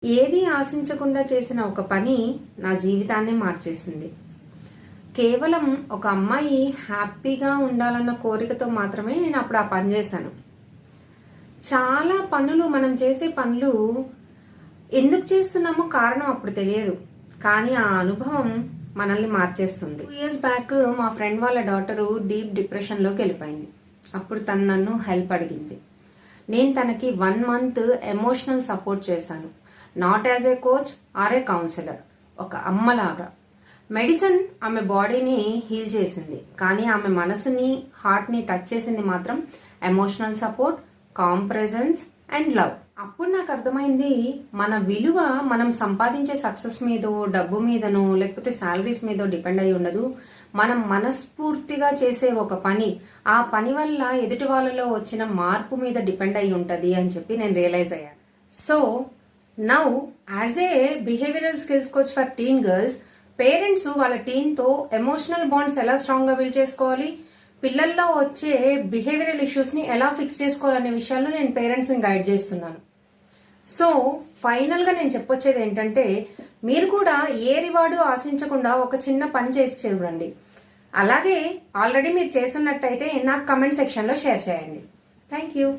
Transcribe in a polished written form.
ఏది ఆశించకుండా చేసిన ఒక పని నా జీవితాన్ని మార్చేసింది. కేవలం ఒక అమ్మాయి హ్యాపీగా ఉండాలన్న కోరికతో మాత్రమే నేను అప్పుడు ఆ పని చేశాను. చాలా పనులు మనం చేసే పనులు ఎందుకు చేస్తున్నామో కారణం అప్పుడు తెలియదు, కానీ ఆ అనుభవం మనల్ని మార్చేస్తుంది. 2 years బ్యాక్ మా ఫ్రెండ్ వాళ్ళ డాటరు డీప్ డిప్రెషన్లోకి వెళ్ళిపోయింది. అప్పుడు తను నన్ను హెల్ప్ అడిగింది. నేను తనకి 1 month ఎమోషనల్ సపోర్ట్ చేశాను. Not as a coach or a counsellor, ఒక అమ్మలాగా. మెడిసిన్ ఆమె బాడీని హీల్ చేసింది, కానీ ఆమె మనసుని, హార్ట్ని టచ్ చేసింది మాత్రం emotional support, calm presence and love. అప్పుడు నాకు అర్థమైంది, మన విలువ మనం సంపాదించే సక్సెస్ మీదో, డబ్బు మీదనో, లేకపోతే శాలరీస్ మీదో డిపెండ్ అయి ఉండదు. మనం మనస్ఫూర్తిగా చేసే ఒక పని, ఆ పని వల్ల ఎదుటి వాళ్ళలో వచ్చిన మార్పు మీద డిపెండ్ అయి ఉంటుంది అని చెప్పి నేను రియలైజ్ అయ్యాను. So now as a behavioural skills coach for teen girls, parents వాళ్ళ టీన్తో ఎమోషనల్ బాండ్స్ ఎలా స్ట్రాంగ్గా బిల్డ్ చేసుకోవాలి, పిల్లల్లో వచ్చే బిహేవియరల్ ఇష్యూస్ని ఎలా ఫిక్స్ చేసుకోవాలనే విషయాల్లో నేను పేరెంట్స్ని గైడ్ చేస్తున్నాను. సో ఫైనల్గా నేను చెప్పొచ్చేది ఏంటంటే, మీరు కూడా ఏ రివార్డు ఆశించకుండా ఒక చిన్న పని చేసి చూడండి. అలాగే ఆల్రెడీ మీరు చేస్తున్నట్టయితే నాకు కమెంట్ సెక్షన్లో షేర్ చేయండి. Thank you.